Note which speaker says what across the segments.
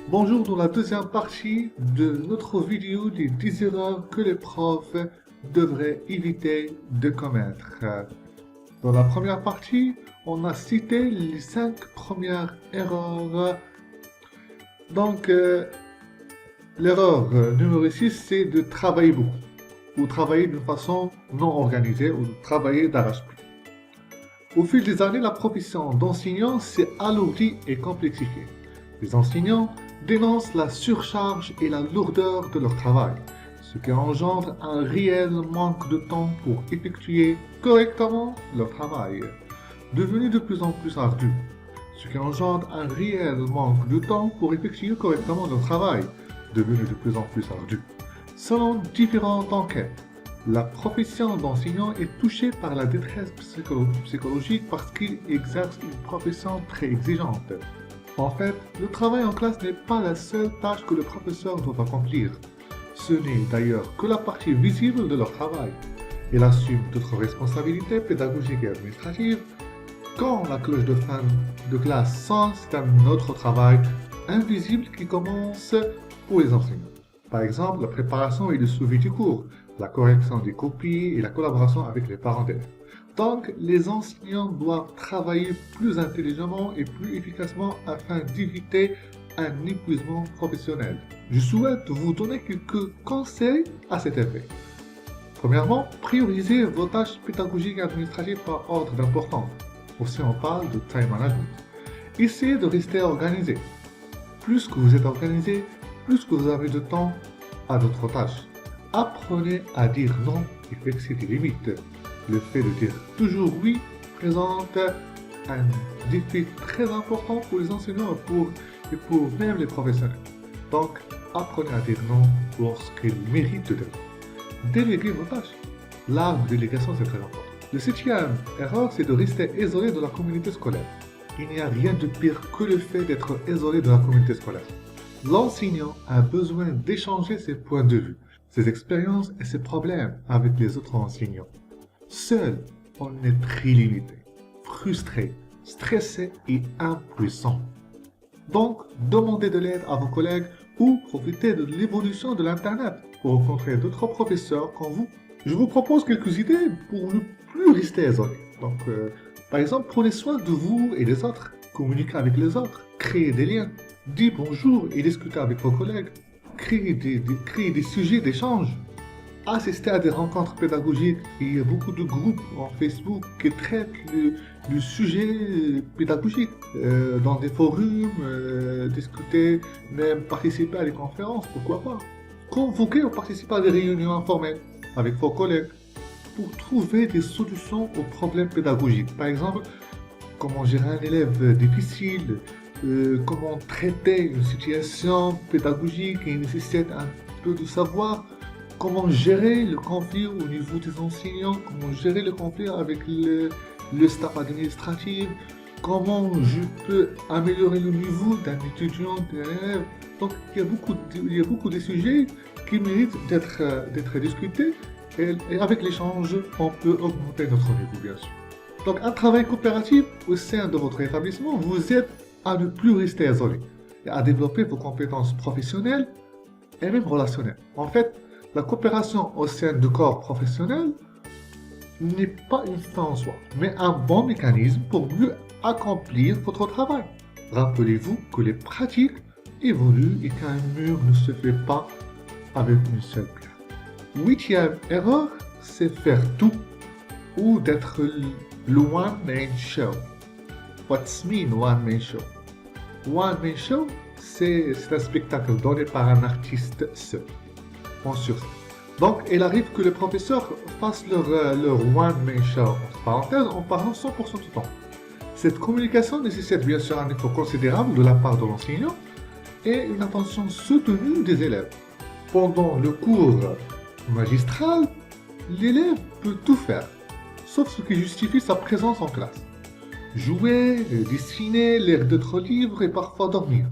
Speaker 1: Bonjour dans la deuxième partie de notre vidéo des 10 erreurs que les profs devraient éviter de commettre. Dans la première partie, on a cité les 5 premières erreurs. Donc, l'erreur numéro 6, c'est de travailler beaucoup, ou travailler d'une façon non organisée, ou travailler d'arrache-pied. Au fil des années, la profession d'enseignant s'est alourdie et complexifiée. Les enseignants dénoncent la surcharge et la lourdeur de leur travail, ce qui engendre un réel manque de temps pour effectuer correctement leur travail, devenu de plus en plus ardu. Ce qui engendre un réel manque de temps pour effectuer correctement leur travail, devenu de plus en plus ardu. Selon différentes enquêtes, la profession d'enseignant est touchée par la détresse psychologique parce qu'il exerce une profession très exigeante. En fait, le travail en classe n'est pas la seule tâche que le professeur doit accomplir. Ce n'est d'ailleurs que la partie visible de leur travail. Il assume d'autres responsabilités pédagogiques et administratives. Quand la cloche de fin de classe sonne, c'est un autre travail invisible qui commence pour les enseignants. Par exemple, la préparation et le suivi du cours, la correction des copies et la collaboration avec les parents d'élèves. Donc, les enseignants doivent travailler plus intelligemment et plus efficacement afin d'éviter un épuisement professionnel. Je souhaite vous donner quelques conseils à cet effet. Premièrement, priorisez vos tâches pédagogiques et administratives par ordre d'importance. Aussi, on parle de time management. Essayez de rester organisé. Plus que vous êtes organisé, plus que vous avez de temps à d'autres tâches. Apprenez à dire non et fixer des limites. Le fait de dire toujours oui présente un défi très important pour les enseignants et pour même les professionnels. Donc, apprenez à dire non lorsqu'ils méritent de dire non. Déléguez vos tâches. L'art de délégation, c'est très important. Le septième erreur, c'est de rester isolé de la communauté scolaire. Il n'y a rien de pire que le fait d'être isolé de la communauté scolaire. L'enseignant a besoin d'échanger ses points de vue, ses expériences et ses problèmes avec les autres enseignants. Seul, on est très limité, frustré, stressé et impuissant. Donc, demandez de l'aide à vos collègues ou profitez de l'évolution de l'Internet pour rencontrer d'autres professeurs comme vous. Je vous propose quelques idées pour ne plus rester isolé. Donc, par exemple, prenez soin de vous et des autres, communiquez avec les autres, créez des liens, dites bonjour et discutez avec vos collègues, créez des sujets d'échange. Assistez à des rencontres pédagogiques. Il y a beaucoup de groupes en Facebook qui traitent le sujet pédagogique. Dans des forums, discuter, même participer à des conférences, pourquoi pas. Convoquez ou participez à des réunions informelles avec vos collègues pour trouver des solutions aux problèmes pédagogiques. Par exemple, comment gérer un élève difficile, comment traiter une situation pédagogique qui nécessite un peu de savoir, comment gérer le conflit au niveau des enseignants, comment gérer le conflit avec le staff administratif, comment je peux améliorer le niveau d'un étudiant, d'un élève. Donc il y a beaucoup de sujets qui méritent d'être discutés et avec l'échange, on peut augmenter notre niveau, bien sûr. Donc un travail coopératif au sein de votre établissement vous aide à ne plus rester isolé et à développer vos compétences professionnelles et même relationnelles. En fait, la coopération au sein du corps professionnel n'est pas une fin en soi, mais un bon mécanisme pour mieux accomplir votre travail. Rappelez-vous que les pratiques évoluent et qu'un mur ne se fait pas avec une seule pierre. Huitième erreur, c'est faire tout ou d'être le one-man show. What's mean one-man show? One-man show, c'est un spectacle donné par un artiste seul. Sur ça. Donc, il arrive que les professeurs fassent leur one-man show, entre parenthèses, en parlant 100% du temps. Cette communication nécessite bien sûr un effort considérable de la part de l'enseignant et une attention soutenue des élèves. Pendant le cours magistral, l'élève peut tout faire, sauf ce qui justifie sa présence en classe. Jouer, dessiner, lire d'autres livres et parfois dormir.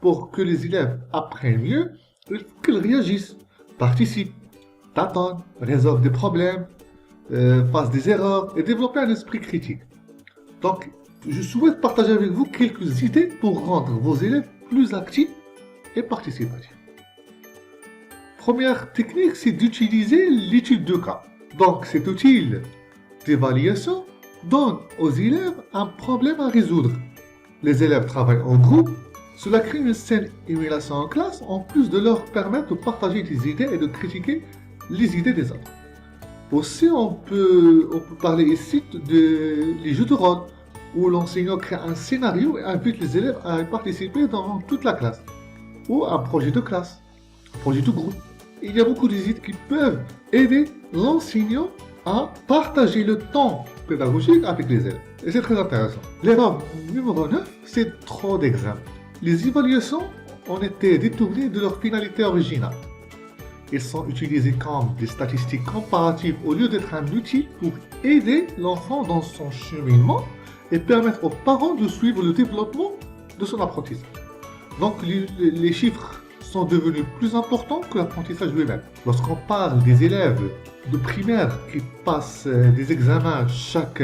Speaker 1: Pour que les élèves apprennent mieux, il faut qu'ils réagissent, participent, tâtonnent, résolvent des problèmes, fassent des erreurs et développent un esprit critique. Donc, je souhaite partager avec vous quelques idées pour rendre vos élèves plus actifs et participatif. Première technique, c'est d'utiliser l'étude de cas. Donc, cet outil d'évaluation donne aux élèves un problème à résoudre. Les élèves travaillent en groupe. Cela crée une saine émulation en classe, en plus de leur permettre de partager des idées et de critiquer les idées des autres. Aussi, on peut parler ici des jeux de rôle, où l'enseignant crée un scénario et invite les élèves à y participer dans toute la classe. Ou un projet de classe, un projet de groupe. Il y a beaucoup d'idées qui peuvent aider l'enseignant à partager le temps pédagogique avec les élèves. Et c'est très intéressant. L'erreur numéro 9, c'est trop d'examens. Les évaluations ont été détournées de leur finalité originale. Ils sont utilisés comme des statistiques comparatives au lieu d'être un outil pour aider l'enfant dans son cheminement et permettre aux parents de suivre le développement de son apprentissage. Donc les chiffres sont devenus plus importants que l'apprentissage lui-même. Lorsqu'on parle des élèves de primaire qui passent des examens chaque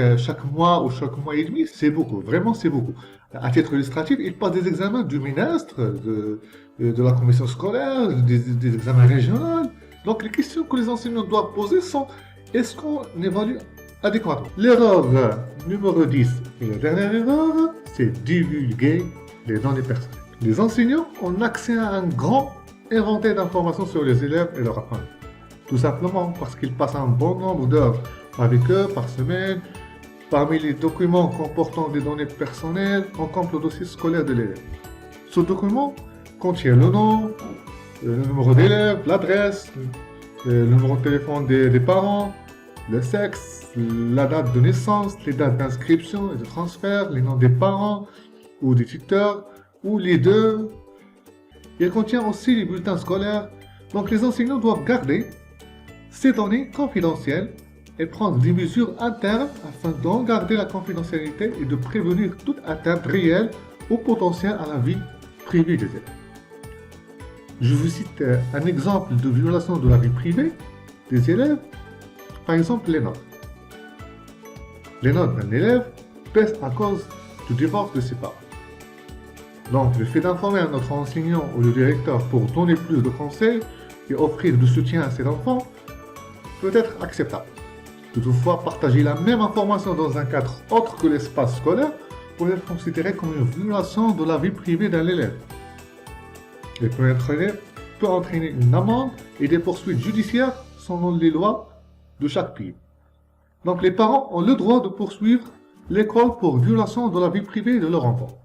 Speaker 1: mois ou chaque mois et demi, c'est beaucoup, vraiment c'est beaucoup. À titre illustratif, ils passent des examens du ministre, de la commission scolaire, des examens régionaux. Donc les questions que les enseignants doivent poser sont: est-ce qu'on évalue adéquatement? L'erreur numéro 10 et la dernière erreur, c'est divulguer les données personnelles. Les enseignants ont accès à un grand éventail d'informations sur les élèves et leur apprentissage. Tout simplement parce qu'ils passent un bon nombre d'heures avec eux par semaine. Parmi les documents comportant des données personnelles, on compte le dossier scolaire de l'élève. Ce document contient le nom, le numéro d'élève, l'adresse, le numéro de téléphone des parents, le sexe, la date de naissance, les dates d'inscription et de transfert, les noms des parents ou des tuteurs, ou les deux. Il contient aussi les bulletins scolaires. Donc les enseignants doivent garder ces données confidentielles et prendre des mesures internes afin d'en garder la confidentialité et de prévenir toute atteinte réelle ou potentielle à la vie privée des élèves. Je vous cite un exemple de violation de la vie privée des élèves, par exemple les notes. Les notes d'un élève baissent à cause du divorce de ses parents. Donc, le fait d'informer notre enseignant ou le directeur pour donner plus de conseils et offrir du soutien à ses enfants peut être acceptable. Toutefois, partager la même information dans un cadre autre que l'espace scolaire pourrait être considéré comme une violation de la vie privée d'un élève. Et peut entraîner une amende et des poursuites judiciaires selon les lois de chaque pays. Donc, les parents ont le droit de poursuivre l'école pour violation de la vie privée de leur enfant.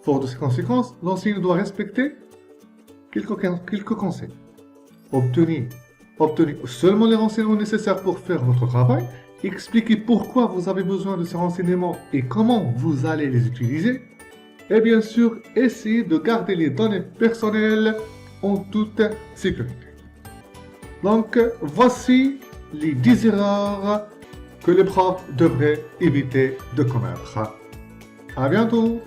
Speaker 1: Fort de ces conséquences, l'enseignant doit respecter quelques conseils. Obtenez seulement les renseignements nécessaires pour faire votre travail. Expliquez pourquoi vous avez besoin de ces renseignements et comment vous allez les utiliser. Et bien sûr, essayez de garder les données personnelles en toute sécurité. Donc, voici les 10 erreurs que les profs devraient éviter de commettre. À bientôt!